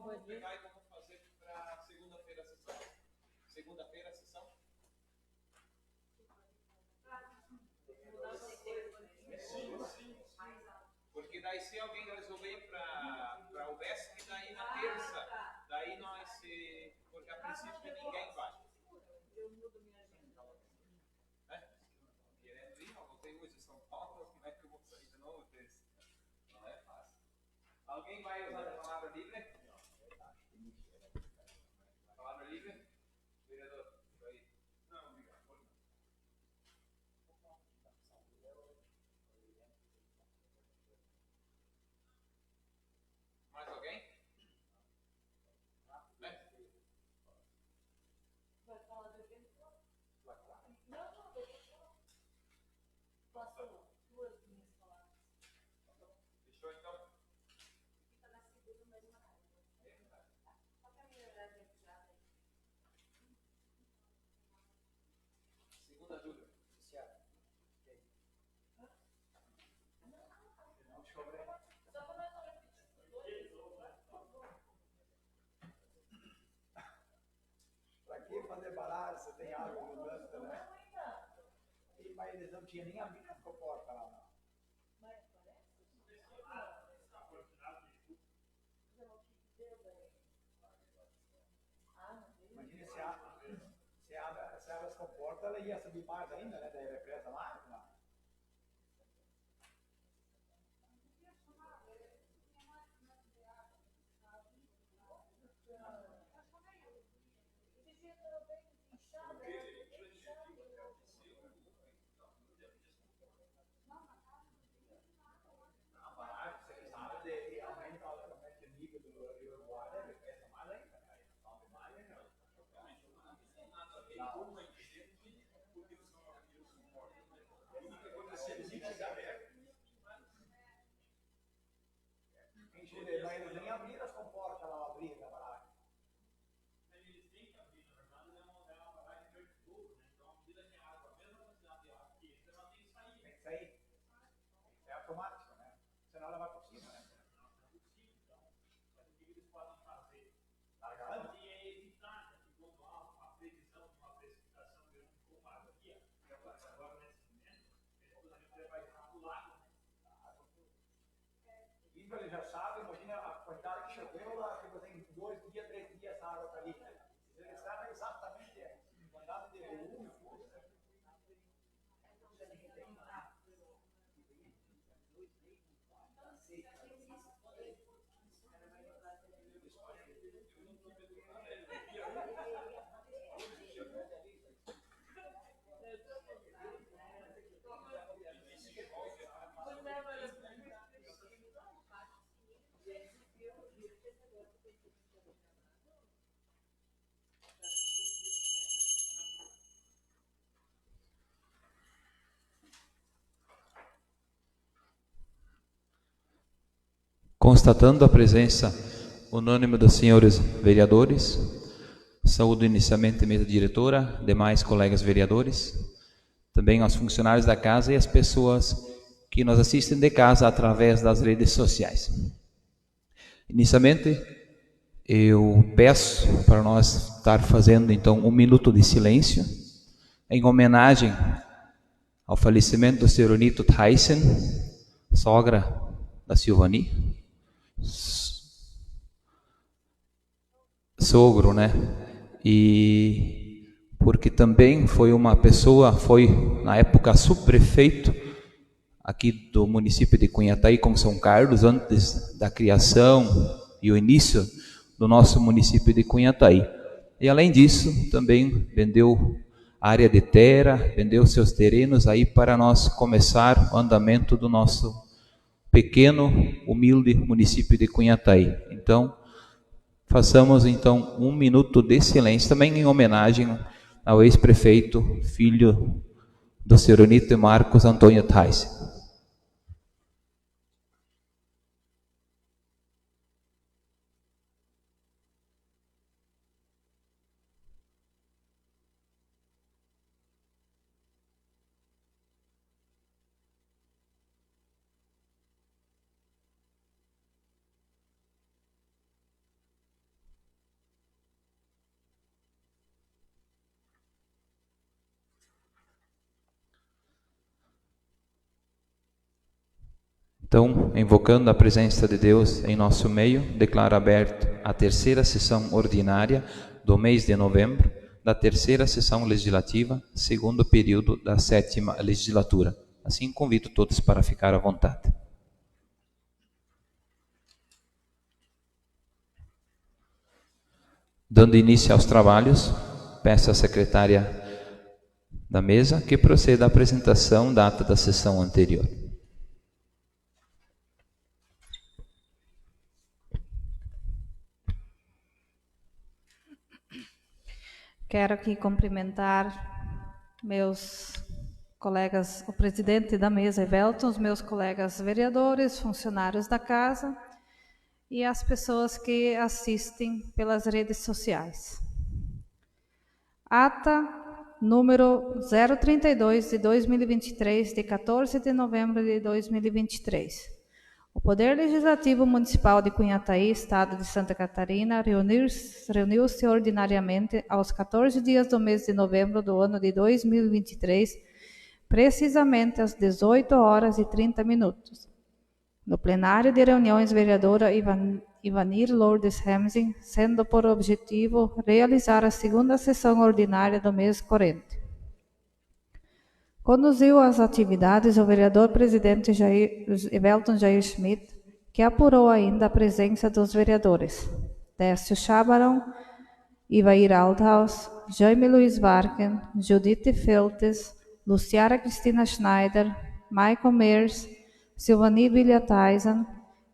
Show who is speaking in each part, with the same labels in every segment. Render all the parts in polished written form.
Speaker 1: vamos pegar e vamos fazer para segunda-feira a sessão. Segunda-feira a sessão? Sim. Porque daí se alguém resolver para o BESC, daí na terça, daí nós se... Porque a princípio ninguém vai. Eu mudo minha agenda. Querendo ir, eu voltei hoje em São Paulo, como é que eu vou sair de novo? Não é fácil. Alguém vai usar a palavra livre? Palavra livre? Vereador, aí. Não, obrigado. Mais alguém? Vai falar do evento? Não, passou duas minhas palavras. Fechou então? Fica na segunda, mais uma raiva. Só para melhorar a revisada aí. Segunda dúvida. Certo. Não te cobrei. Só para nós não repetir.
Speaker 2: Para que fazer baralho? Você tem água no lance também? Mas eles não tinham nem abrido a porta lá, não.
Speaker 1: Mas parece?
Speaker 2: Imagina se abre as comportas, ela ia subir mais ainda, né? Daí represa mais, não? Mas eles nem abriram as comportas lá, abriram a barragem.
Speaker 1: Eles têm que abrir, na verdade, é uma barragem verde fogo, né? Então, à medida que a água, a mesma quantidade de água que entra, ela tem que sair.
Speaker 2: Tem que sair. É automático, né? Senão ela vai por cima, né?
Speaker 1: Não, é possível, então. Mas o que eles podem fazer?
Speaker 2: Largando?
Speaker 1: Pode evitar, né? Que quando há uma previsão de uma precipitação grande como a água aqui, agora nesse momento, eles poderiam levar isso para o lago, né?
Speaker 2: Então ele já sabe, imagina a quantidade que choveu lá, tipo assim, 2 dias, 3 dias essa água está ali. Eles sabem exatamente a quantidade de volume, tudo.
Speaker 3: Constatando a presença unânime dos senhores vereadores, saúdo inicialmente a mesa diretora, demais colegas vereadores, também aos funcionários da casa e as pessoas que nos assistem de casa através das redes sociais. Inicialmente, eu peço para nós estar fazendo então 1 minuto de silêncio em homenagem ao falecimento do senhor Nito Tyson, sogra da Silvani, sogro, né? E porque também foi uma pessoa, foi na época subprefeito aqui do município de Cunhataí, com São Carlos, antes da criação e o início do nosso município de Cunhataí. E além disso, também vendeu a área de terra, vendeu seus terrenos aí para nós começar o andamento do nosso pequeno, humilde município de Cunhataí. Então, façamos então 1 minuto de silêncio, também em homenagem ao ex-prefeito, filho do senhor Nito e Marcos Antônio Tais. Então, invocando a presença de Deus em nosso meio, declaro aberto a terceira sessão ordinária do mês de novembro, da terceira sessão legislativa, segundo período da 7ª legislatura. Assim, convido todos para ficar à vontade. Dando início aos trabalhos, peço à secretária da mesa que proceda à apresentação da ata da sessão anterior.
Speaker 4: Quero aqui cumprimentar meus colegas, o presidente da mesa, Evelton, os meus colegas vereadores, funcionários da casa e as pessoas que assistem pelas redes sociais. Ata número 032 de 2023, de 14 de novembro de 2023. O Poder Legislativo Municipal de Cunhataí, Estado de Santa Catarina, reuniu-se ordinariamente aos 14 dias do mês de novembro do ano de 2023, precisamente às 18h30. No plenário de reuniões, vereadora Ivanir Lourdes Hemsing, sendo por objetivo realizar a segunda sessão ordinária do mês corrente. Conduziu as atividades o vereador presidente Evelton Jair Schmidt, que apurou ainda a presença dos vereadores Décio Chabarão, Ivair Althaus, Jaime Luiz Varken, Judite Feltes, Luciara Cristina Schneider, Michael Mears, Silvani Bilha Tyson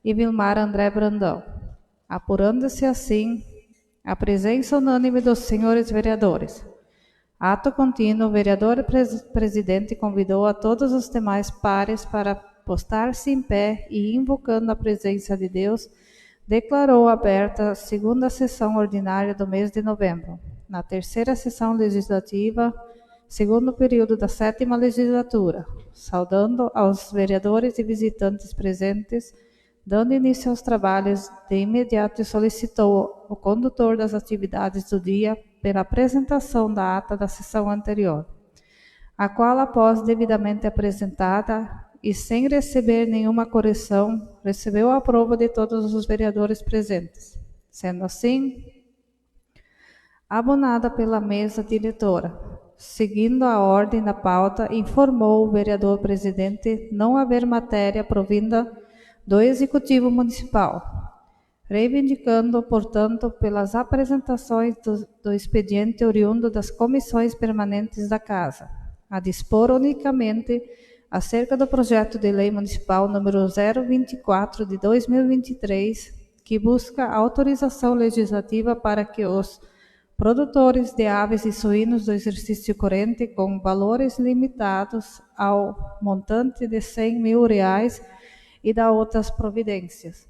Speaker 4: e Vilmar André Brandão, apurando-se assim a presença unânime dos senhores vereadores. Ato contínuo, o vereador presidente convidou a todos os demais pares para postar-se em pé e, invocando a presença de Deus, declarou aberta a segunda sessão ordinária do mês de novembro, na terceira sessão legislativa, segundo período da 7ª legislatura, saudando aos vereadores e visitantes presentes, dando início aos trabalhos, de imediato solicitou o condutor das atividades do dia pela apresentação da ata da sessão anterior, a qual, após devidamente apresentada e sem receber nenhuma correção, recebeu a aprova de todos os vereadores presentes. Sendo assim, abonada pela mesa diretora, seguindo a ordem da pauta, informou o vereador presidente não haver matéria provinda do Executivo Municipal, reivindicando, portanto, pelas apresentações do expediente oriundo das comissões permanentes da Casa, a dispor unicamente acerca do projeto de lei municipal número 024 de 2023, que busca autorização legislativa para que os produtores de aves e suínos do exercício corrente com valores limitados ao montante de R$100.000 e da outras providências.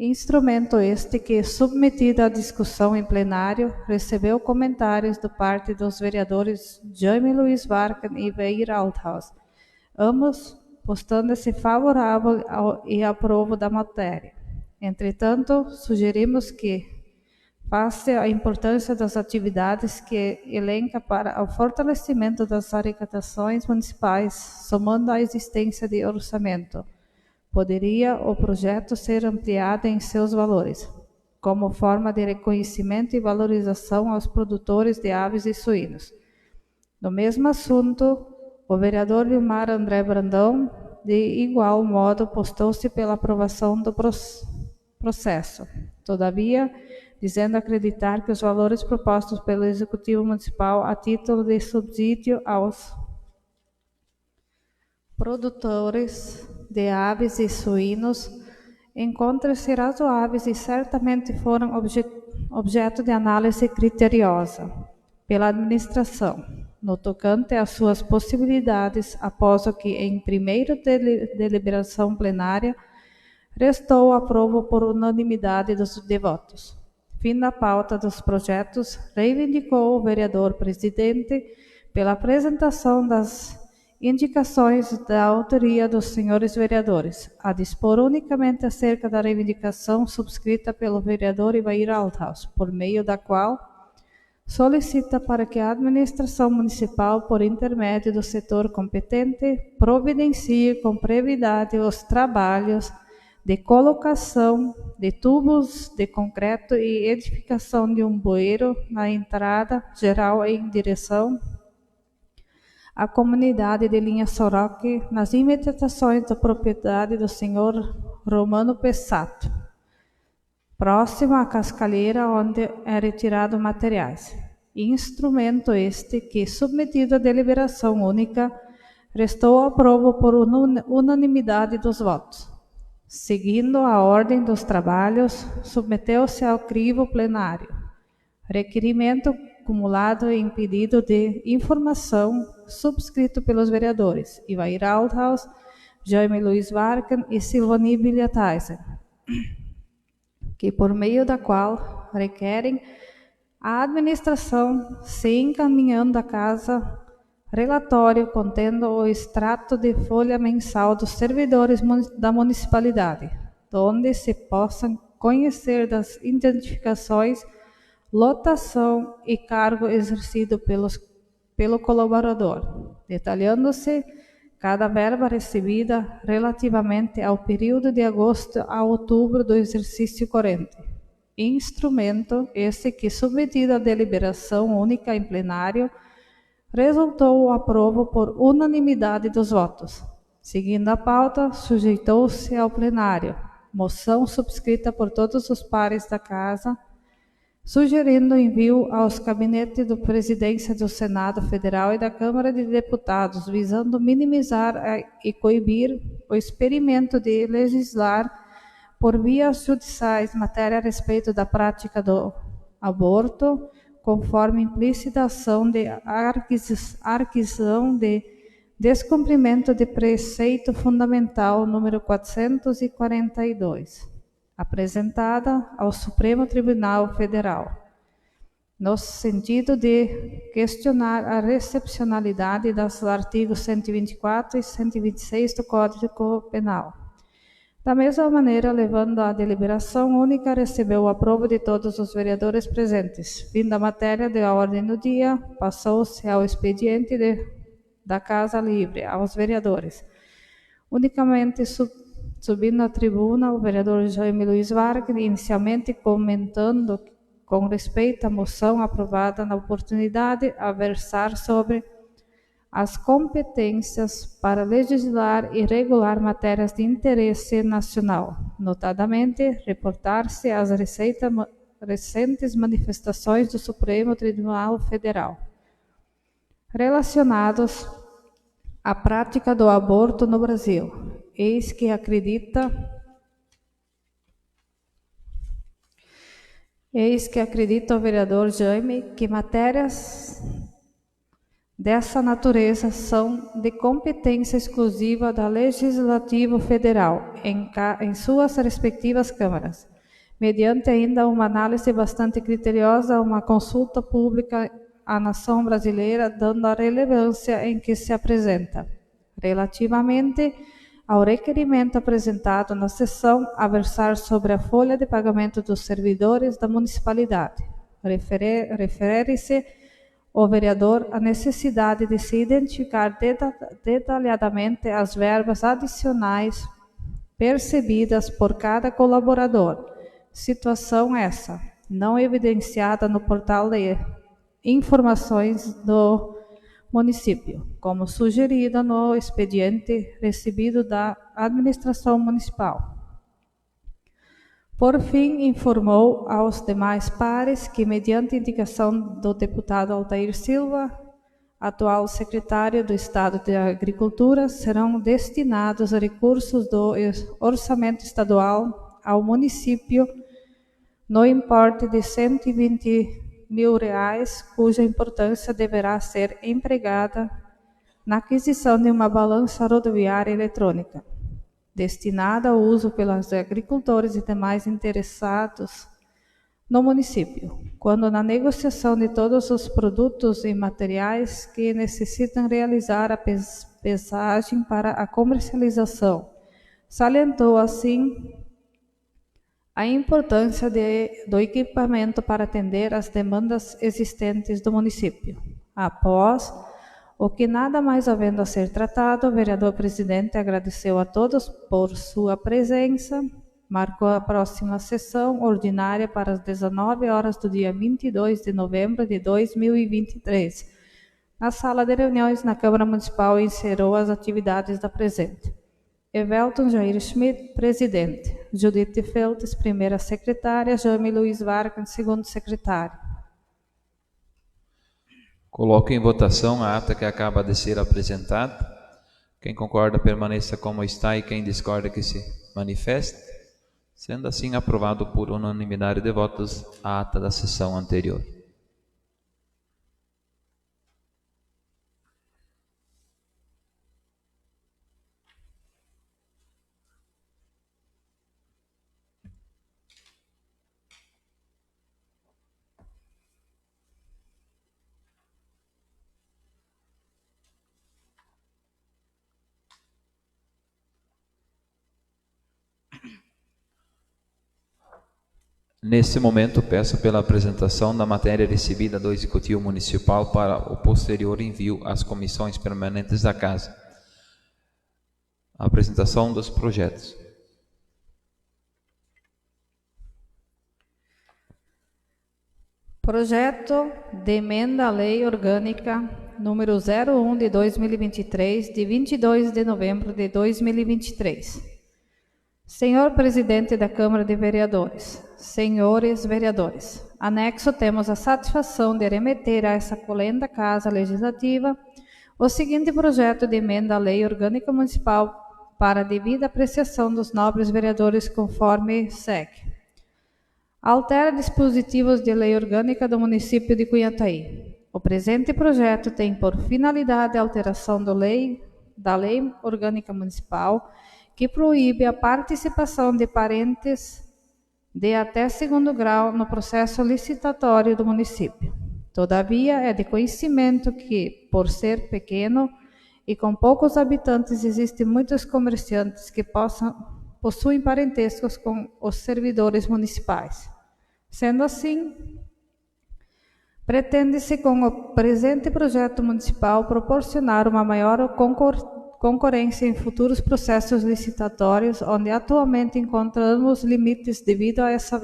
Speaker 4: Instrumento este que, submetido à discussão em plenário, recebeu comentários da parte dos vereadores Jaime Luiz Varken e Ivair Althaus, ambos postando-se favorável e aprovo da matéria. Entretanto, sugerimos que, face à importância das atividades que elenca para o fortalecimento das arrecadações municipais, somando a existência de orçamento, poderia o projeto ser ampliado em seus valores, como forma de reconhecimento e valorização aos produtores de aves e suínos. No mesmo assunto, o vereador Vilmar André Brandão, de igual modo, postou-se pela aprovação do processo. Todavia, dizendo acreditar que os valores propostos pelo Executivo Municipal a título de subsídio aos produtores de aves e suínos encontram-se razoáveis e certamente foram objeto de análise criteriosa pela administração, no tocante às suas possibilidades, após o que, em primeira deliberação plenária, restou aprovo por unanimidade dos votos. Fim da pauta dos projetos, reivindicou o vereador presidente pela apresentação das indicações da autoria dos senhores vereadores, a dispor unicamente acerca da reivindicação subscrita pelo vereador Ivair Althaus, por meio da qual solicita para que a administração municipal, por intermédio do setor competente, providencie com brevidade os trabalhos de colocação de tubos de concreto e edificação de um bueiro na entrada geral em direção à comunidade de Linha Soroque, nas imediações da propriedade do senhor Romano Pessato, próximo à cascalheira onde é retirado materiais. Instrumento este que, submetido à deliberação única, restou aprovo por unanimidade dos votos. Seguindo a ordem dos trabalhos, submeteu-se ao crivo plenário requerimento acumulado em pedido de informação subscrito pelos vereadores Ivair Althaus, Jaime Luiz Varken e Silvani Bilhataisen, que por meio da qual requerem a administração se encaminhando à casa relatório contendo o extrato de folha mensal dos servidores da municipalidade, onde se possam conhecer das identificações, lotação e cargo exercido pelo colaborador, detalhando-se cada verba recebida relativamente ao período de agosto a outubro do exercício corrente. Instrumento esse que, submetido à deliberação única em plenário, resultou o aprovo por unanimidade dos votos. Seguindo a pauta, sujeitou-se ao plenário moção subscrita por todos os pares da Casa, sugerindo envio aos gabinetes da Presidência do Senado Federal e da Câmara de Deputados, visando minimizar e coibir o experimento de legislar por vias judiciais matéria a respeito da prática do aborto, conforme implícita ação de arquição de descumprimento de preceito fundamental número 442, apresentada ao Supremo Tribunal Federal, no sentido de questionar a recepcionalidade dos artigos 124 e 126 do Código Penal. Da mesma maneira, levando à deliberação única, recebeu o aprovo de todos os vereadores presentes. Fim da matéria da ordem do dia, passou-se ao expediente da Casa Livre, aos vereadores. Unicamente subindo à tribuna, o vereador Jaime Luiz Varken, inicialmente comentando com respeito à moção aprovada na oportunidade, a versar sobre as competências para legislar e regular matérias de interesse nacional, notadamente reportar-se às recentes manifestações do Supremo Tribunal Federal, relacionados à prática do aborto no Brasil. Eis que acredita o vereador Jaime que matérias dessa natureza são de competência exclusiva do Legislativo Federal em suas respectivas câmaras, mediante ainda uma análise bastante criteriosa, uma consulta pública à nação brasileira, dando a relevância em que se apresenta. Relativamente ao requerimento apresentado na sessão, a versar sobre a folha de pagamento dos servidores da municipalidade, refere-se o vereador à necessidade de se identificar detalhadamente as verbas adicionais percebidas por cada colaborador, situação essa não evidenciada no portal de informações do município, como sugerido no expediente recebido da administração municipal. Por fim, informou aos demais pares que, mediante indicação do deputado Altair Silva, atual secretário do Estado de Agricultura, serão destinados recursos do orçamento estadual ao município no importe de R$120 mil, cuja importância deverá ser empregada na aquisição de uma balança rodoviária eletrônica, destinada ao uso pelos agricultores e demais interessados no município, quando na negociação de todos os produtos e materiais que necessitam realizar a pesagem para a comercialização. Salientou assim A importância do equipamento para atender às demandas existentes do município. Após o que nada mais havendo a ser tratado, o vereador presidente agradeceu a todos por sua presença, marcou a próxima sessão ordinária para as 19 horas do dia 22 de novembro de 2023, na sala de reuniões na Câmara Municipal, e encerrou as atividades da presente. Evelton Jair Schmidt, presidente. Judite Feltes, primeira secretária. Jaime Luiz Vargas, segundo secretário.
Speaker 3: Coloco em votação a ata que acaba de ser apresentada. Quem concorda, permaneça como está, e quem discorda, que se manifeste. Sendo assim, aprovado por unanimidade de votos a ata da sessão anterior. Nesse momento, peço pela apresentação da matéria recebida do Executivo Municipal para o posterior envio às comissões permanentes da Casa. A apresentação dos projetos.
Speaker 4: Projeto de emenda à Lei Orgânica número 01 de 2023, de 22 de novembro de 2023. Senhor Presidente da Câmara de Vereadores, senhores vereadores, anexo temos a satisfação de remeter a essa colenda Casa Legislativa o seguinte projeto de emenda à Lei Orgânica Municipal para devida apreciação dos nobres vereadores, conforme segue. Altera dispositivos de lei orgânica do município de Cunhataí. O presente projeto tem por finalidade a alteração da lei orgânica municipal, que proíbe a participação de parentes de até segundo grau no processo licitatório do município. Todavia, é de conhecimento que, por ser pequeno e com poucos habitantes, existem muitos comerciantes que possuem parentescos com os servidores municipais. Sendo assim, pretende-se com o presente projeto municipal proporcionar uma maior concorrência em futuros processos licitatórios, onde atualmente encontramos limites devido a essa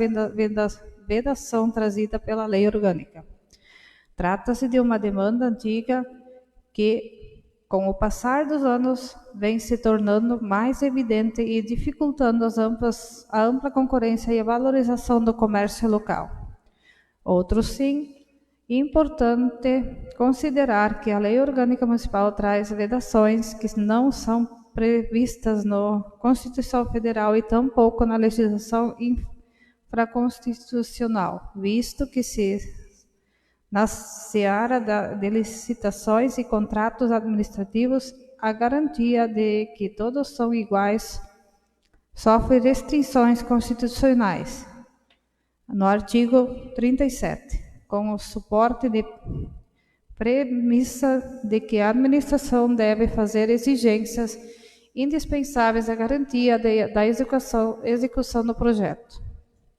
Speaker 4: vedação trazida pela lei orgânica. Trata-se de uma demanda antiga que, com o passar dos anos, vem se tornando mais evidente e dificultando a ampla concorrência e a valorização do comércio local. Outro sim, importante considerar que a Lei Orgânica Municipal traz vedações que não são previstas na Constituição Federal e tampouco na legislação infraconstitucional, visto que na seara de licitações e contratos administrativos, a garantia de que todos são iguais sofre restrições constitucionais. No artigo 37, com o suporte de premissa de que a administração deve fazer exigências indispensáveis à garantia da execução do projeto,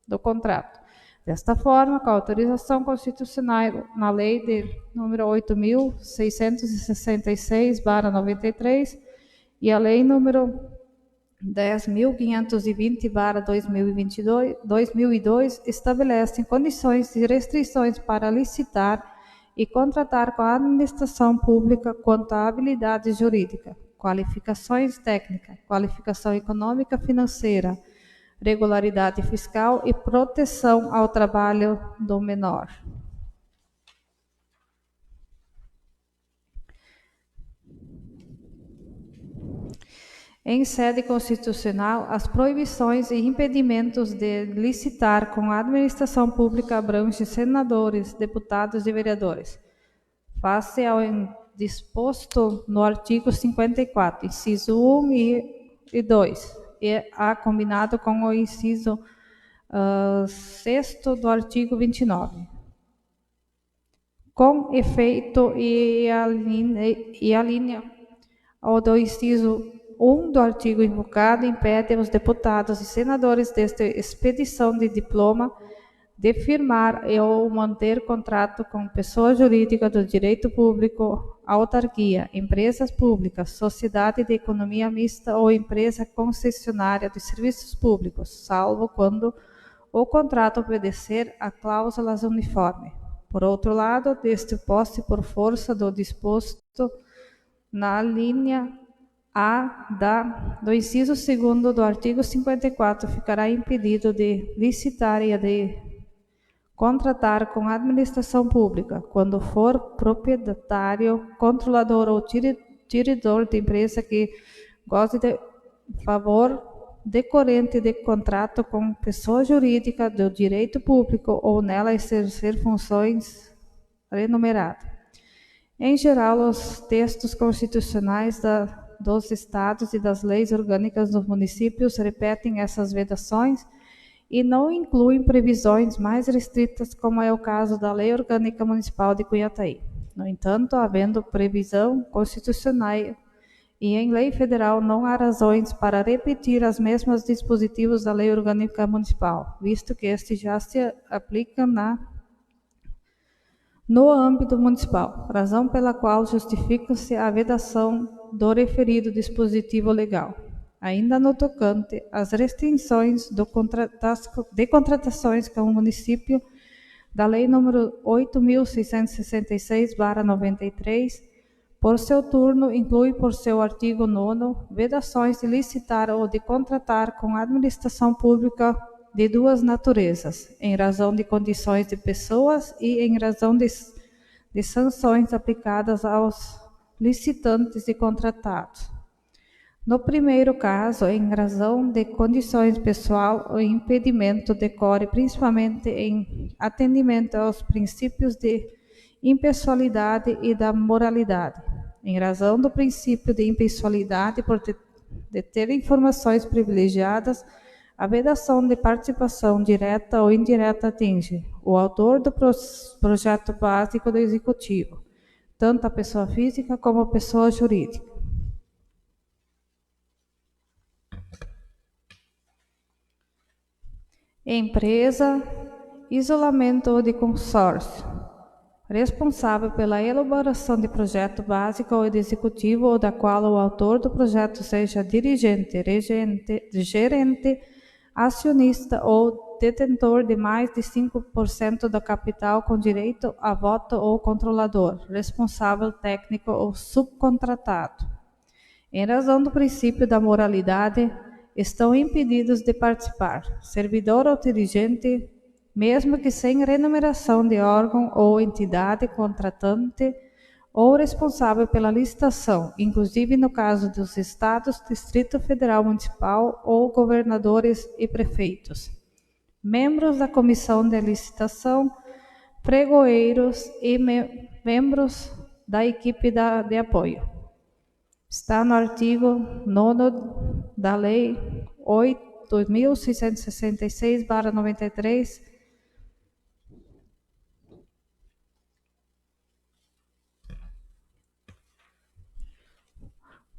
Speaker 4: do contrato. Desta forma, com a autorização constitucional na Lei número 8.666/93 e a Lei número 10.520/2002 estabelecem condições e restrições para licitar e contratar com a administração pública quanto à habilidade jurídica, qualificações técnicas, qualificação econômica financeira, regularidade fiscal e proteção ao trabalho do menor. Em sede constitucional, as proibições e impedimentos de licitar com a administração pública abrangem senadores, deputados e vereadores. Face ao disposto no artigo 54, inciso 1 e 2, e a combinado com o inciso 6º do artigo 29. Com efeito e a linha ao do inciso 1 do artigo invocado impede os deputados e senadores desta expedição de diploma de firmar ou manter contrato com pessoa jurídica do direito público, autarquia, empresas públicas, sociedade de economia mista ou empresa concessionária de serviços públicos, salvo quando o contrato obedecer a cláusulas uniforme. Por outro lado, deste posse por força do disposto na linha A do inciso 2º do artigo 54, ficará impedido de licitar e de contratar com a administração pública, quando for proprietário, controlador ou tirador de empresa que goze de favor decorrente de contrato com pessoa jurídica do direito público ou nela exercer funções remuneradas. Em geral, os textos constitucionais dos estados e das leis orgânicas dos municípios repetem essas vedações e não incluem previsões mais restritas, como é o caso da Lei Orgânica Municipal de Cunhataí. No entanto, havendo previsão constitucional e em lei federal, não há razões para repetir as mesmas dispositivos da Lei Orgânica Municipal, visto que este já se aplica no âmbito municipal, razão pela qual justifica-se a vedação do referido dispositivo legal. Ainda no tocante às restrições de contratações com o município da Lei nº 8.666/93, por seu turno, inclui por seu artigo 9º, vedações de licitar ou de contratar com a administração pública de duas naturezas, em razão de condições de pessoas e em razão de sanções aplicadas aos licitantes e contratados. No primeiro caso, em razão de condições pessoal, o impedimento decorre principalmente em atendimento aos princípios de impessoalidade e da moralidade. Em razão do princípio de impessoalidade, por ter informações privilegiadas, a vedação de participação direta ou indireta atinge o autor do projeto básico do Executivo, tanto a pessoa física como a pessoa jurídica. Empresa, isolamento ou de consórcio, responsável pela elaboração de projeto básico ou de executivo ou da qual o autor do projeto seja dirigente, regente, gerente, acionista ou detentor de mais de 5% do capital com direito a voto ou controlador, responsável técnico ou subcontratado. Em razão do princípio da moralidade, estão impedidos de participar, servidor ou dirigente, mesmo que sem remuneração de órgão ou entidade contratante ou responsável pela licitação, inclusive no caso dos estados, Distrito Federal Municipal ou governadores e prefeitos. Membros da comissão de licitação, pregoeiros e membros da equipe de apoio. Está no artigo 9º da Lei 8.666/93,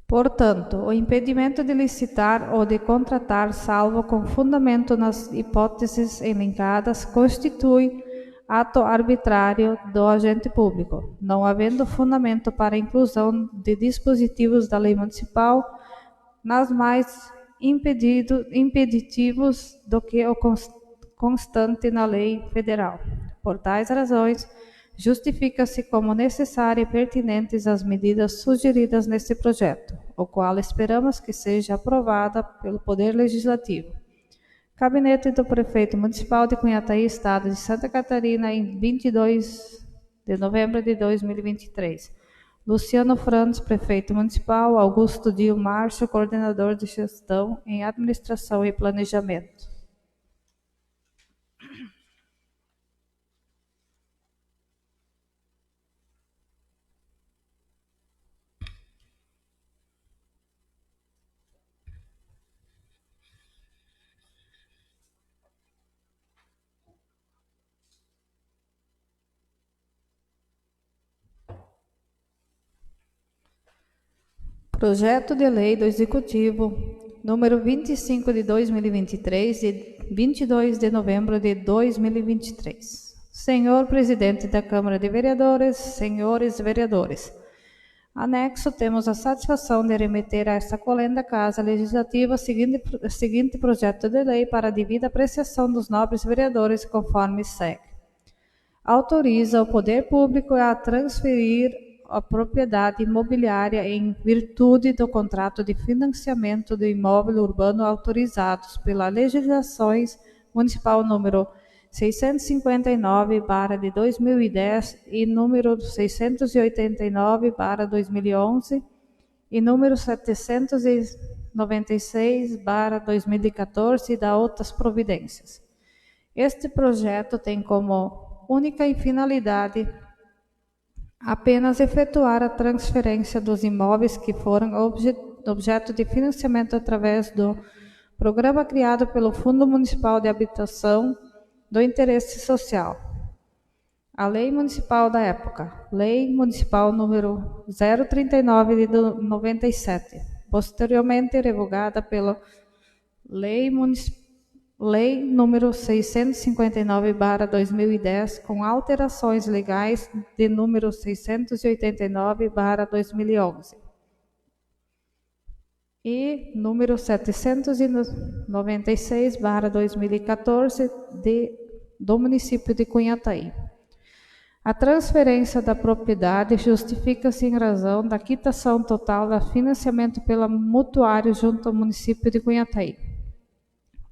Speaker 4: portanto, o impedimento de licitar ou de contratar, salvo com fundamento nas hipóteses elencadas, constitui ato arbitrário do agente público, não havendo fundamento para a inclusão de dispositivos da lei municipal nas mais impeditivos do que o constante na lei federal. Por tais razões, justifica-se como necessária e pertinentes as medidas sugeridas neste projeto, o qual esperamos que seja aprovada pelo Poder Legislativo. Gabinete do Prefeito Municipal de Cunhataí, Estado de Santa Catarina, em 22 de novembro de 2023. Luciano Franz, Prefeito Municipal. Augusto Dio Marcho, Coordenador de Gestão em Administração e Planejamento. Projeto de Lei do Executivo, número 25 de 2023, de 22 de novembro de 2023. Senhor Presidente da Câmara de Vereadores, senhores vereadores, anexo, temos a satisfação de remeter a esta colenda Casa Legislativa seguinte projeto de lei para a devida apreciação dos nobres vereadores, conforme segue. Autoriza o poder público a transferir a propriedade imobiliária em virtude do contrato de financiamento do imóvel urbano autorizados pela legislação municipal número 659/de 2010 e número 689/2011 e número 796/2014 e da outras providências. Este projeto tem como única finalidade apenas efetuar a transferência dos imóveis que foram objeto de financiamento através do programa criado pelo Fundo Municipal de Habitação do Interesse Social. A Lei Municipal da época, Lei Municipal número 039 de 97, posteriormente revogada pela Lei número 659/2010, com alterações legais de número 689/2011 e número 796/2014 do município de Cunhataí. A transferência da propriedade justifica-se em razão da quitação total do financiamento pela mutuário junto ao município de Cunhataí.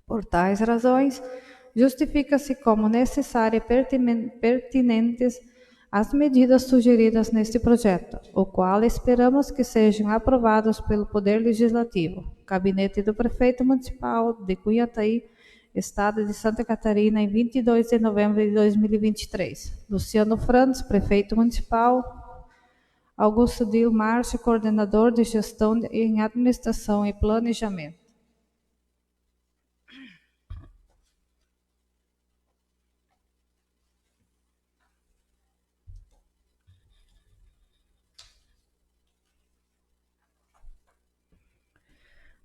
Speaker 4: Por tais razões, justifica-se como necessária e pertinentes as medidas sugeridas neste projeto, o qual esperamos que sejam aprovados pelo Poder Legislativo, Gabinete do Prefeito Municipal de Cunhataí, Estado de Santa Catarina, em 22 de novembro de 2023. Luciano Franz, Prefeito Municipal. Augusto Dil Márcio, Coordenador de Gestão em Administração e Planejamento.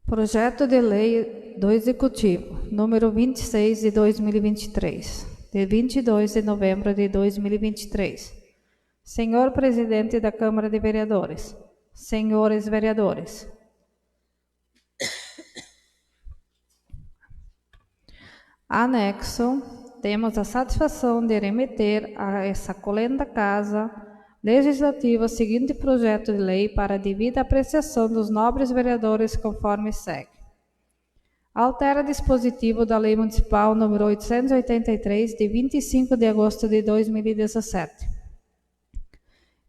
Speaker 4: Projeto de Lei do Executivo, número 26 de 2023, de 22 de novembro de 2023. Senhor Presidente da Câmara de Vereadores, senhores vereadores. Anexo, temos a satisfação de remeter a essa colenda Casa Legislativa o seguinte projeto de lei para a devida apreciação dos nobres vereadores, conforme segue. Altera dispositivo da Lei Municipal número 883, de 25 de agosto de 2017.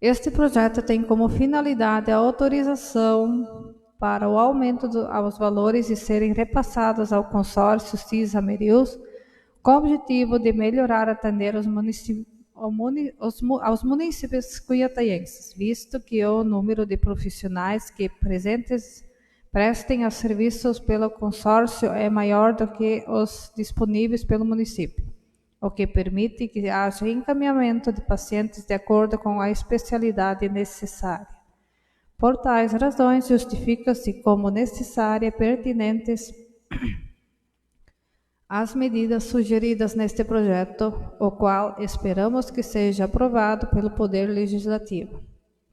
Speaker 4: Este projeto tem como finalidade a autorização para o aumento aos valores e serem repassados ao consórcio CISA-Merius, com o objetivo de melhorar atender aos municípios cunhataienses, visto que o número de profissionais que prestem os serviços pelo consórcio é maior do que os disponíveis pelo município, o que permite que haja encaminhamento de pacientes de acordo com a especialidade necessária. Por tais razões, justifica-se como necessária e pertinentes as medidas sugeridas neste projeto, o qual esperamos que seja aprovado pelo Poder Legislativo.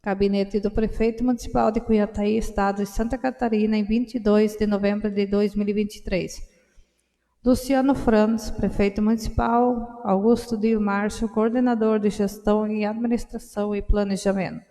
Speaker 4: Gabinete do Prefeito Municipal de Cunhataí, Estado de Santa Catarina, em 22 de novembro de 2023. Luciano Franz, Prefeito Municipal. Augusto Dil Márcio, Coordenador de Gestão em Administração e Planejamento.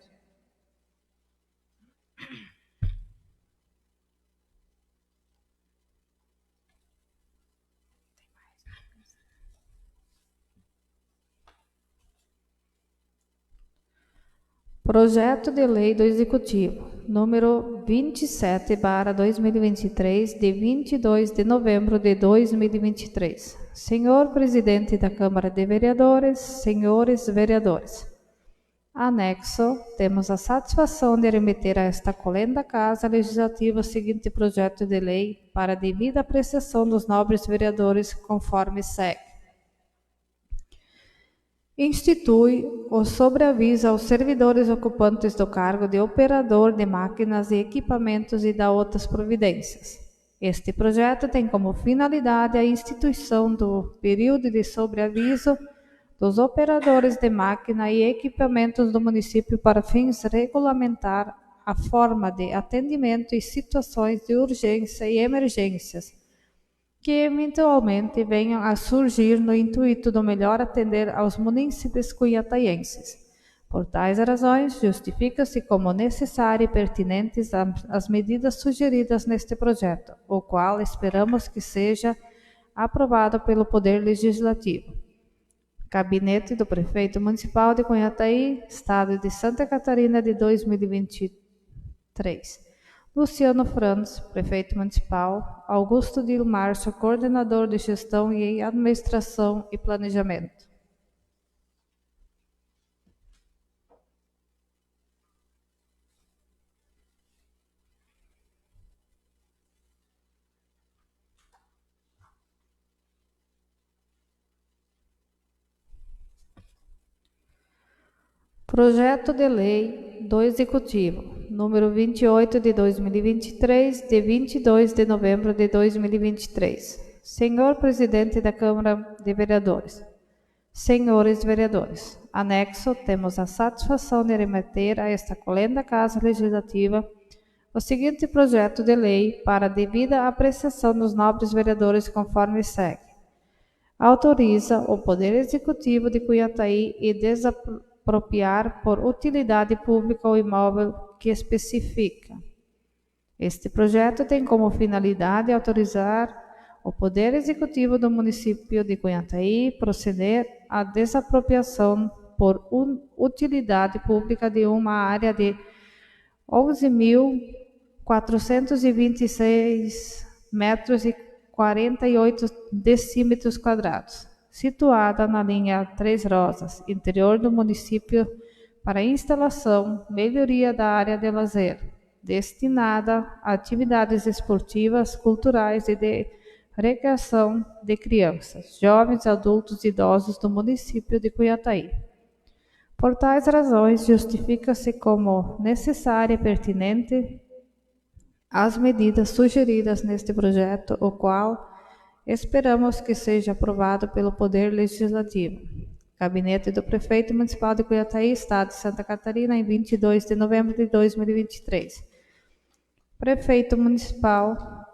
Speaker 4: Projeto de Lei do Executivo, número 27/2023, de 22 de novembro de 2023. Senhor Presidente da Câmara de Vereadores, senhores vereadores. Anexo, temos a satisfação de remeter a esta colenda Casa Legislativa o seguinte projeto de lei para a devida apreciação dos nobres vereadores, conforme segue. institui ou sobreavisa aos servidores ocupantes do cargo de operador de máquinas e equipamentos e dá outras providências. Este projeto tem como finalidade a instituição do período de sobreaviso dos operadores de máquina e equipamentos do município para fins regulamentar a forma de atendimento em situações de urgência e emergências que eventualmente venham a surgir no intuito do melhor atender aos munícipes cunhataienses. Por tais razões, justifica-se como necessário e pertinentes as medidas sugeridas neste projeto, o qual esperamos que seja aprovado pelo Poder Legislativo. Gabinete do Prefeito Municipal de Cunhataí, Estado de Santa Catarina, de 2023. Luciano Franz, Prefeito Municipal. Augusto Dilmarcho, Coordenador de Gestão e Administração e Planejamento. Projeto de Lei do Executivo, número 28 de 2023, de 22 de novembro de 2023. Senhor Presidente da Câmara de Vereadores, senhores vereadores, anexo, temos a satisfação de remeter a esta colenda Casa Legislativa o seguinte projeto de lei para devida apreciação dos nobres vereadores conforme segue. Autoriza o Poder Executivo de Cunhataí e desapropriar por utilidade pública o imóvel que especifica. Este projeto tem como finalidade autorizar o Poder Executivo do município de Cunhataí proceder à desapropriação por utilidade pública de uma área de 11.426 metros e 48 decímetros quadrados, situada na linha Três Rosas, interior do município, para instalação, melhoria da área de lazer, destinada a atividades esportivas, culturais e de recreação de crianças, jovens, adultos e idosos do município de Cunhataí. Por tais razões, justifica-se como necessária e pertinente as medidas sugeridas neste projeto, o qual esperamos que seja aprovado pelo Poder Legislativo. Gabinete do Prefeito Municipal de Cunhataí, Estado de Santa Catarina, em 22 de novembro de 2023. Prefeito Municipal,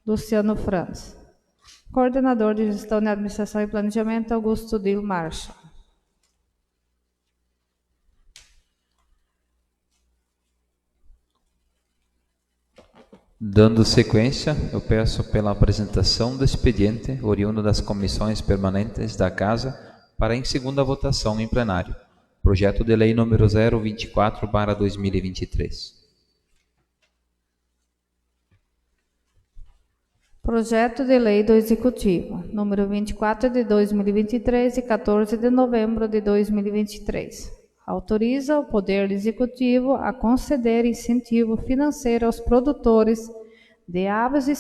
Speaker 4: Luciano Franz. Coordenador de Gestão de Administração e Planejamento, Augusto Dilmarcho.
Speaker 3: Dando sequência, eu peço pela apresentação do expediente oriundo das comissões permanentes da Casa para em segunda votação em plenário. Projeto de Lei número 024/2023.
Speaker 4: Projeto de Lei do Executivo, número 24 de 2023 e 14 de novembro de 2023. Autoriza o Poder Executivo a conceder incentivo financeiro aos produtores de aves e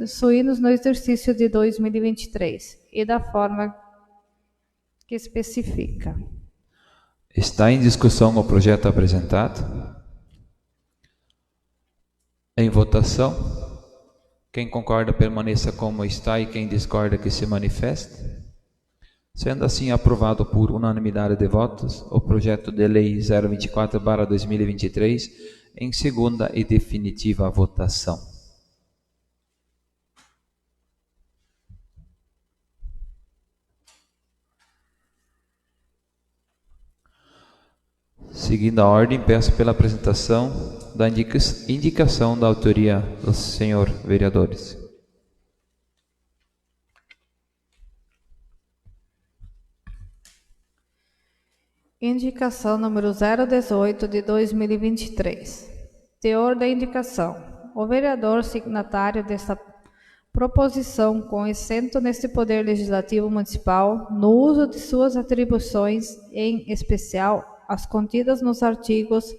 Speaker 4: suínos no exercício de 2023 e da forma que especifica.
Speaker 3: Está em discussão o projeto apresentado? Em votação. Quem concorda permaneça como está e quem discorda que se manifeste. Sendo assim aprovado por unanimidade de votos, o projeto de lei 024/2023 em segunda e definitiva votação. Seguindo a ordem, peço pela apresentação da indicação da autoria dos senhores vereadores.
Speaker 4: Indicação número 018 de 2023. Teor da indicação. O vereador signatário desta proposição, com assento neste Poder Legislativo Municipal, no uso de suas atribuições, em especial as contidas nos artigos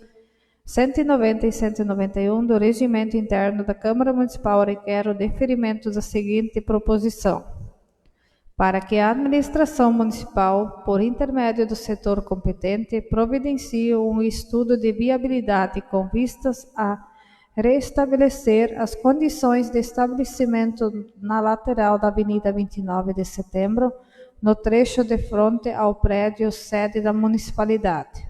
Speaker 4: 190 e 191 do Regimento Interno da Câmara Municipal, requer o deferimento da seguinte proposição. para que a administração municipal, por intermédio do setor competente, providencie um estudo de viabilidade com vistas a restabelecer as condições de estabelecimento na lateral da Avenida 29 de Setembro, no trecho de frente ao prédio sede da municipalidade.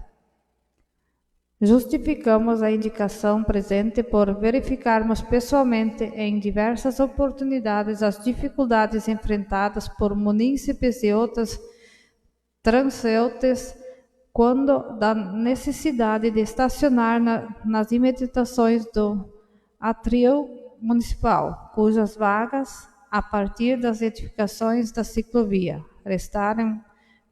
Speaker 4: Justificamos a indicação presente por verificarmos pessoalmente em diversas oportunidades as dificuldades enfrentadas por munícipes e outras transeuntes quando da necessidade de estacionar nas imediações do átrio municipal, cujas vagas, a partir das edificações da ciclovia, restarem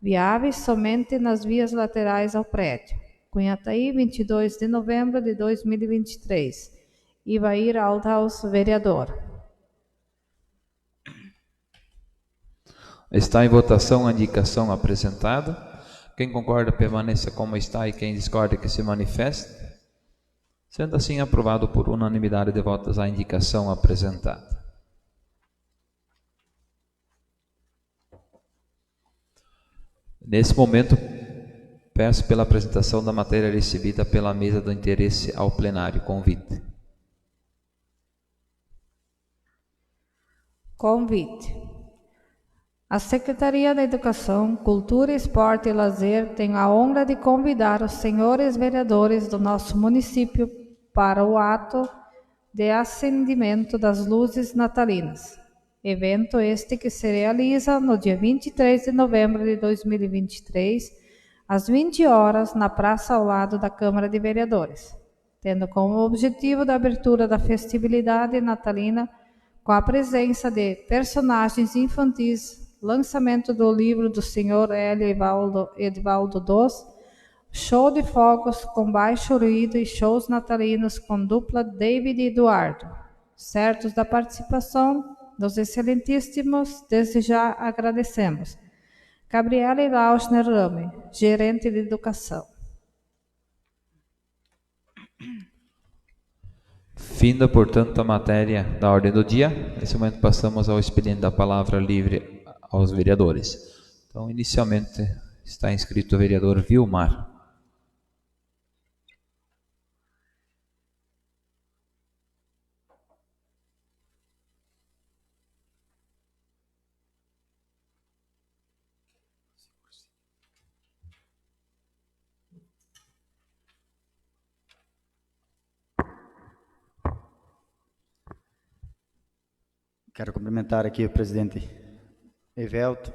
Speaker 4: viáveis somente nas vias laterais ao prédio. Cunhataí, 22 de novembro de 2023. Ivair Althaus, vereador.
Speaker 3: Está em votação a indicação apresentada. Quem concorda, permaneça como está, e quem discorda, que se manifeste. Sendo assim, aprovado por unanimidade de votos a indicação apresentada. Nesse momento, peço pela apresentação da matéria recebida pela mesa do interesse ao plenário. Convite.
Speaker 4: Convite. A Secretaria da Educação, Cultura, Esporte e Lazer tem a honra de convidar os senhores vereadores do nosso município para o ato de acendimento das luzes natalinas. Evento este que se realiza no dia 23 de novembro de 2023, às 20 horas, na praça ao lado da Câmara de Vereadores, tendo como objetivo da abertura da festividade natalina com a presença de personagens infantis, lançamento do livro do Sr. Edivaldo Dos, show de fogos com baixo ruído e shows natalinos com dupla David e Eduardo. Certos da participação dos excelentíssimos, desde já agradecemos. Gabriele Lauschner Rame, gerente de educação.
Speaker 3: Finda, portanto, a matéria da ordem do dia. Nesse momento passamos ao expediente da palavra livre aos vereadores. Então, inicialmente está inscrito o vereador Vilmar.
Speaker 5: Quero cumprimentar aqui o presidente Evelto,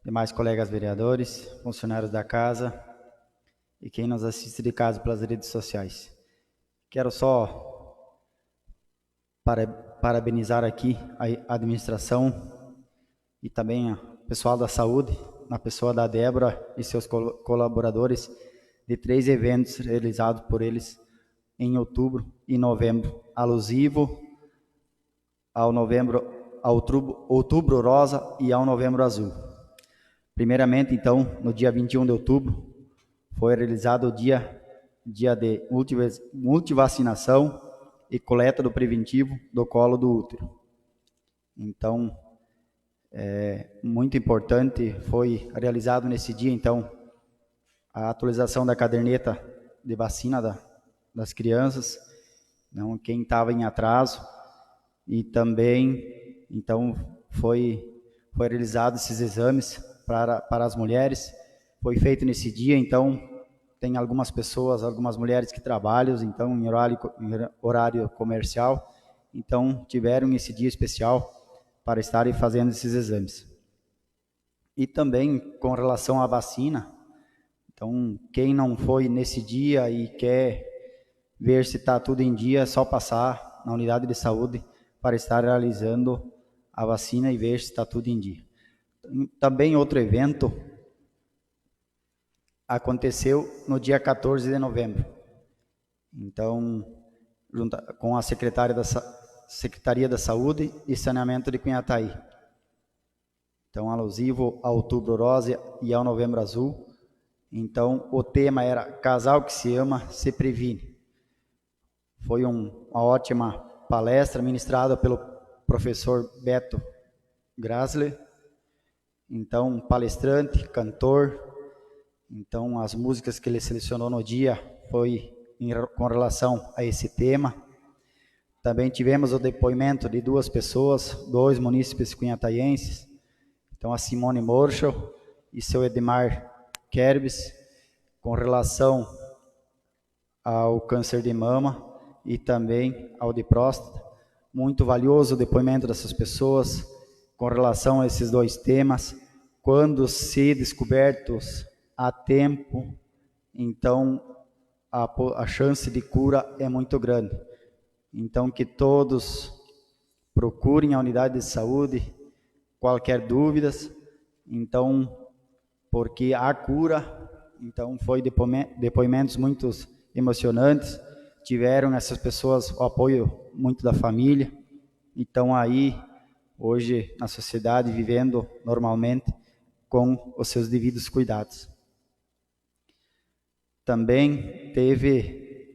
Speaker 5: demais colegas vereadores, funcionários da casa e quem nos assiste de casa pelas redes sociais. Quero só parabenizar aqui a administração e também o pessoal da saúde, na pessoa da Débora e seus colaboradores, de 3 eventos realizados por eles em outubro e novembro, alusivo ao Outubro Rosa e ao Novembro Azul. Primeiramente, então, no dia 21 de outubro, foi realizado o dia de multivacinação e coleta do preventivo do colo do útero. Então, muito importante, foi realizado nesse dia, então, a atualização da caderneta de vacina das crianças, não, quem estava em atraso, e também, então, foi realizado esses exames para as mulheres. Foi feito nesse dia, então, tem algumas pessoas, algumas mulheres que trabalham, então, em horário comercial, então, tiveram esse dia especial para estarem fazendo esses exames. E também, com relação à vacina, então, quem não foi nesse dia e quer ver se está tudo em dia, é só passar na unidade de saúde para estar realizando a vacina e ver se está tudo em dia. Também outro evento aconteceu no dia 14 de novembro. Então, junto com a Secretaria da Saúde e Saneamento de Cunhataí. Então, alusivo ao Outubro Rosa e ao Novembro Azul. Então, o tema era Casal que se ama, se previne. Foi uma ótima palestra ministrada pelo professor Beto Grasler então palestrante, cantor. Então as músicas que ele selecionou no dia foi com relação a esse tema. Também tivemos o depoimento de 2 pessoas, 2 munícipes cunhataienses, então a Simone Morschel e seu Edmar Kerbis, com relação ao câncer de mama e também ao de próstata. Muito valioso o depoimento dessas pessoas com relação a esses 2 temas. Quando se descobertos a tempo, então a chance de cura é muito grande. Então que todos procurem a unidade de saúde, qualquer dúvidas, então, porque a cura, então foi depoimentos muito emocionantes, tiveram essas pessoas o apoio muito da família, então aí, hoje na sociedade, vivendo normalmente, com os seus devidos cuidados. Também teve,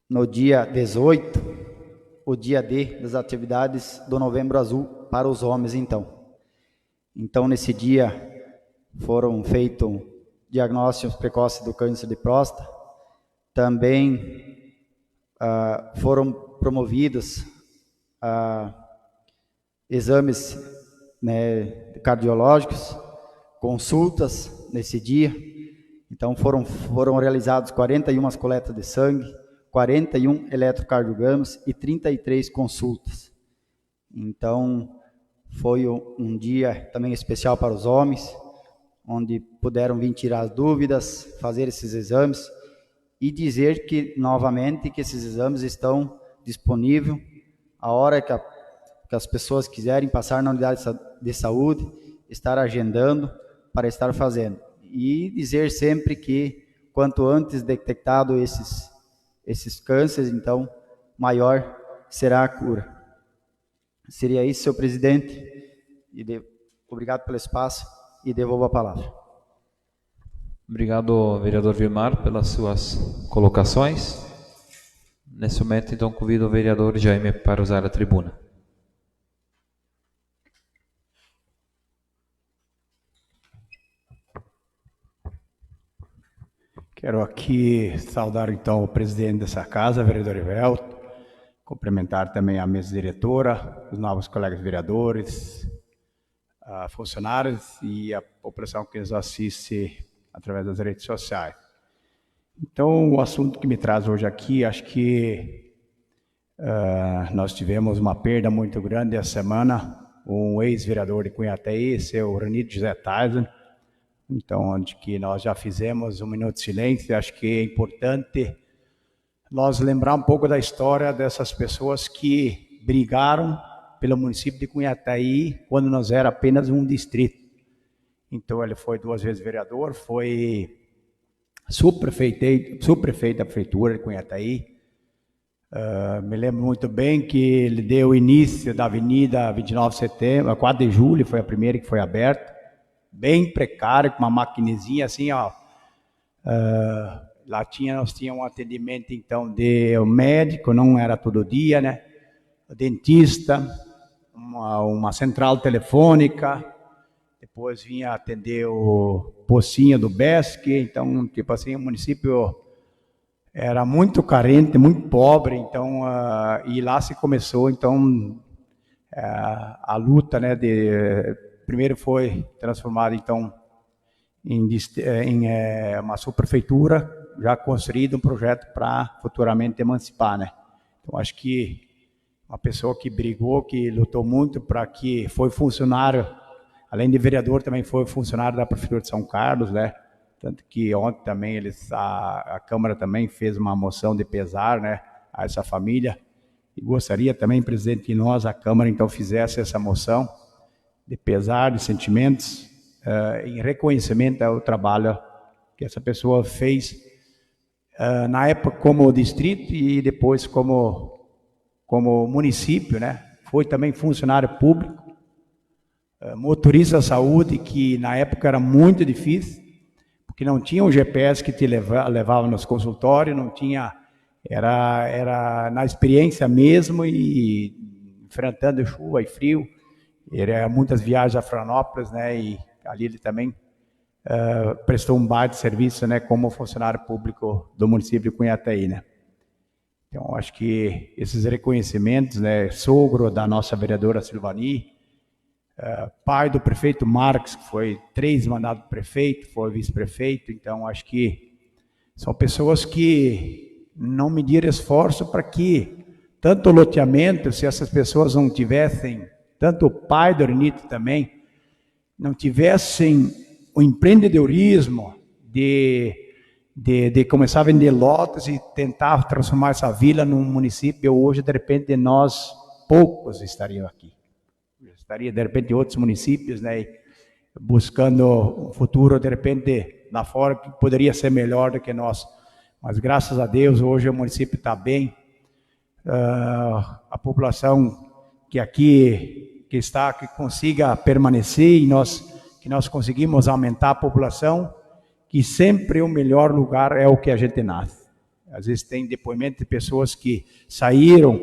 Speaker 5: no dia 18, o dia D das atividades do Novembro Azul para os homens, então. Então, nesse dia, foram feitos diagnósticos precoces do câncer de próstata, também foram promovidos exames, né, cardiológicos, consultas nesse dia. Então foram realizados 41 coletas de sangue, 41 eletrocardiogramas e 33 consultas. Então foi um dia também especial para os homens, onde puderam vir tirar as dúvidas, fazer esses exames e dizer que novamente que esses exames estão disponíveis a hora que as pessoas quiserem passar na unidade de saúde, estar agendando para estar fazendo. E dizer sempre que quanto antes detectado esses cânceres, então maior será a cura. Seria isso, senhor presidente. Obrigado pelo espaço e devolvo a palavra.
Speaker 3: Obrigado, vereador Vilmar, pelas suas colocações. Nesse momento, então, convido o vereador Jaime para usar a tribuna.
Speaker 6: Quero aqui saudar, então, o presidente dessa casa, vereador Evelto, cumprimentar também a mesa diretora, os novos colegas vereadores, funcionários e a população que nos assiste através das redes sociais. Então, o assunto que me traz hoje aqui, acho que nós tivemos uma perda muito grande essa semana, um ex-vereador de Cunhataí, seu Ranito José Tyson. Então, onde que nós já fizemos um minuto de silêncio, acho que é importante nós lembrar um pouco da história dessas pessoas que brigaram pelo município de Cunhataí quando nós era apenas um distrito. Então, ele foi 2 vezes vereador, foi subprefeito da prefeitura de Cunhataí. Me lembro muito bem que ele deu início da Avenida 29 de Setembro, a 4 de julho, foi a primeira que foi aberta. Bem precário, com uma maquinezinha assim, ó. Lá nós tínhamos um atendimento, então, de médico, não era todo dia, né? Dentista, uma central telefônica, depois vinha atender o pocinho do BESC, então, tipo assim, o município era muito carente, muito pobre, então, e lá se começou, então, a luta, né, primeiro foi transformado, então, em uma subprefeitura, já construído um projeto para futuramente emancipar, né? Então, acho que uma pessoa que brigou, que lutou muito para que foi funcionário, além de vereador, também foi funcionário da Prefeitura de São Carlos, né? Tanto que ontem também a Câmara também fez uma moção de pesar, né, a essa família. E gostaria também, presidente, que nós, a Câmara, então, fizesse essa moção de pesar, de sentimentos, em reconhecimento ao trabalho que essa pessoa fez na época como distrito e depois como município, né? Foi também funcionário público, motorista da saúde, que na época era muito difícil, porque não tinha um GPS que te levava nos consultórios, não tinha, era na experiência mesmo e enfrentando chuva e frio. muitas viagens a Florianópolis, né? E ali ele também prestou um baita serviço, né? Como funcionário público do município de Cunhataí, né? Então, acho que esses reconhecimentos, né? Sogro da nossa vereadora Silvani, pai do prefeito Marques, que foi 3 mandados de prefeito, foi vice-prefeito. Então, acho que são pessoas que não mediram esforço para que tanto o loteamento, se essas pessoas não tivessem, tanto o pai do Orenito também, não tivessem o empreendedorismo de começar a vender lotes e tentar transformar essa vila num município, hoje, de repente, nós poucos estariam aqui. Estaria, de repente, outros municípios, né, buscando um futuro, de repente, lá fora, que poderia ser melhor do que nós. Mas, graças a Deus, hoje o município está bem. A população que aqui está, que consiga permanecer, e que nós conseguimos aumentar a população, que sempre o melhor lugar é o que a gente nasce. Às vezes tem depoimento de pessoas que saíram,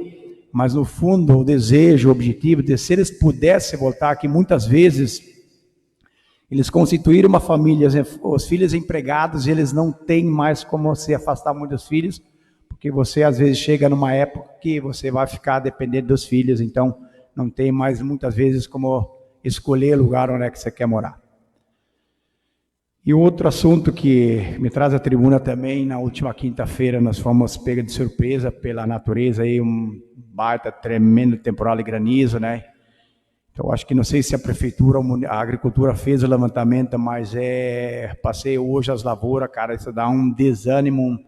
Speaker 6: mas no fundo o desejo, o objetivo de se eles pudessem voltar aqui, muitas vezes eles constituíram uma família, os filhos empregados, eles não têm mais como se afastar muito dos filhos, porque você às vezes chega numa época que você vai ficar dependendo dos filhos, então não tem mais muitas vezes como escolher o lugar onde é que você quer morar. E outro assunto que me traz à tribuna também, na última quinta-feira nós fomos pegos de surpresa pela natureza, aí um baita, tremendo temporal e granizo, né? Então acho que não sei se a prefeitura, a agricultura fez o levantamento, mas passei hoje as lavouras, cara, isso dá um desânimo,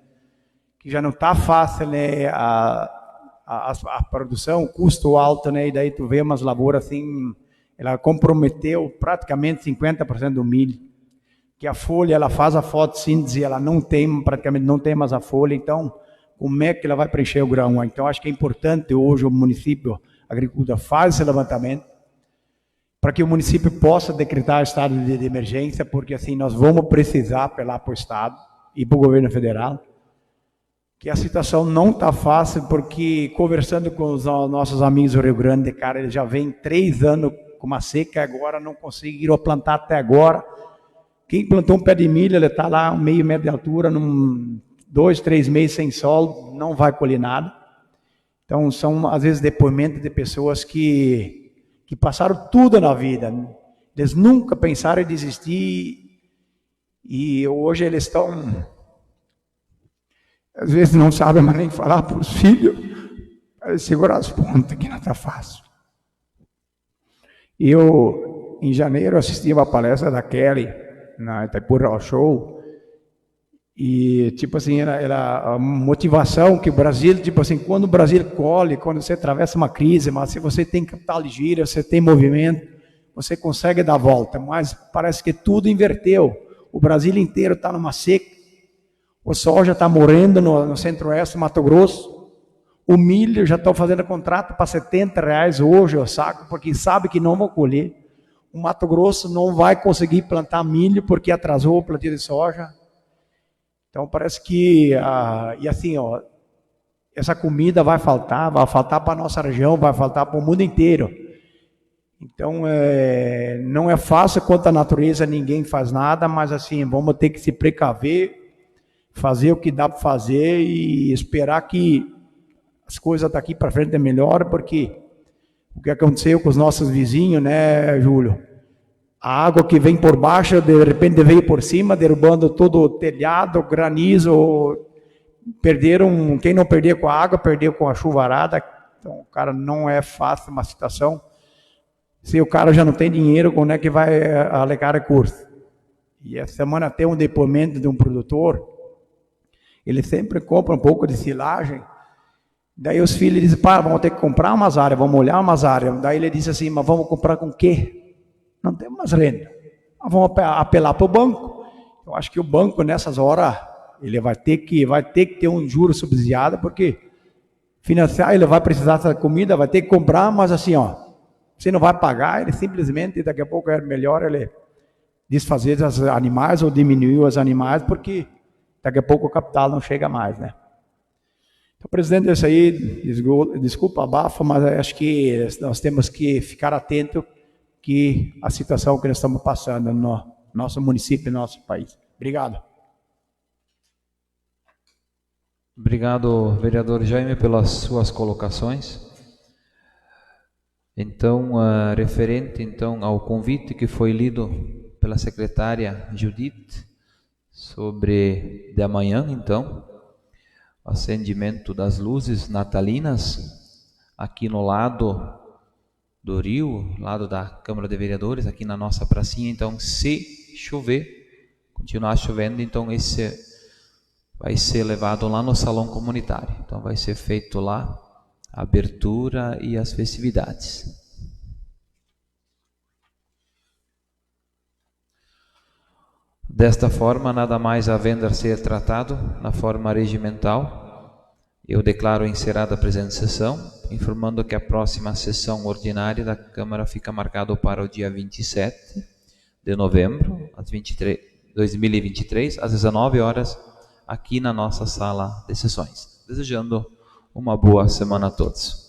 Speaker 6: que já não está fácil, né? A produção, o custo alto, né? E daí tu vê umas lavouras assim, ela comprometeu praticamente 50% do milho. Que a folha, ela faz a fotossíntese, ela praticamente não tem mais a folha, então como é que ela vai preencher o grão? Então acho que é importante hoje o município, a agricultura faz esse levantamento, para que o município possa decretar estado de emergência, porque assim nós vamos precisar apelar para o Estado e para o governo federal, que a situação não está fácil, porque conversando com os nossos amigos do Rio Grande, cara, eles já vêm 3 anos com uma seca, agora não conseguiram plantar até agora. Quem plantou um pé de milho, ele está lá, 1,5 metro de altura, 2, 3 meses sem sol, não vai colher nada. Então, são, às vezes, depoimentos de pessoas que passaram tudo na vida. Eles nunca pensaram em desistir, e hoje eles estão, às vezes, não sabem mais nem falar para os filhos, para segurar as pontas, que não está fácil. Eu, em janeiro, assisti uma palestra da Kelly, na Itaipu Show, e tipo assim, era a motivação que o Brasil, tipo assim, quando o Brasil colhe, quando você atravessa uma crise, mas se você tem capital de giro, você tem movimento, você consegue dar a volta, mas parece que tudo inverteu, o Brasil inteiro está numa seca, o soja está morrendo no centro-oeste, Mato Grosso, o milho já estão fazendo contrato para R$70 hoje o saco, porque sabe que não vão colher. O Mato Grosso não vai conseguir plantar milho porque atrasou o plantio de soja. Então parece que, e assim, ó, essa comida vai faltar para a nossa região, vai faltar para o mundo inteiro. Então não é fácil quanto à natureza, ninguém faz nada, mas assim, vamos ter que se precaver, fazer o que dá para fazer e esperar que as coisas daqui para frente é melhor, porque o que aconteceu com os nossos vizinhos, né, Júlio? A água que vem por baixo, de repente veio por cima, derrubando todo o telhado, granizo. Perderam, quem não perdia com a água, perdeu com a chuvarada. Então, cara, não é fácil uma situação. Se o cara já não tem dinheiro, como é que vai alegar recurso? E essa semana tem um depoimento de um produtor, ele sempre compra um pouco de silagem. Daí os filhos dizem, pai, vamos ter que comprar umas áreas, vamos olhar umas áreas. Daí ele disse assim, mas vamos comprar com o quê? Não temos mais renda. Vamos apelar para o banco. Eu acho que o banco, nessas horas, ele vai ter que ter um juro subsidiado, porque financiar, ele vai precisar dessa comida, vai ter que comprar, mas assim, ó, você não vai pagar, ele simplesmente, daqui a pouco é melhor ele desfazer os animais ou diminuir os animais, porque daqui a pouco o capital não chega mais, né? Então, presidente, isso aí, desculpa, abafa, mas acho que nós temos que ficar atento que a situação que nós estamos passando no nosso município e no nosso país. Obrigado.
Speaker 3: Obrigado, vereador Jaime, pelas suas colocações. Então, referente então ao convite que foi lido pela secretária Judith sobre de amanhã, então, o acendimento das luzes natalinas aqui no lado do rio, lado da Câmara de Vereadores, aqui na nossa pracinha. Então, se chover, continuar chovendo, então esse vai ser levado lá no salão comunitário. Então vai ser feito lá a abertura e as festividades. Desta forma, nada mais havendo a ser tratado na forma regimental, eu declaro encerrada a presente sessão, informando que a próxima sessão ordinária da Câmara fica marcada para o dia 27 de novembro, 2023, às 19 horas, aqui na nossa sala de sessões. Desejando uma boa semana a todos.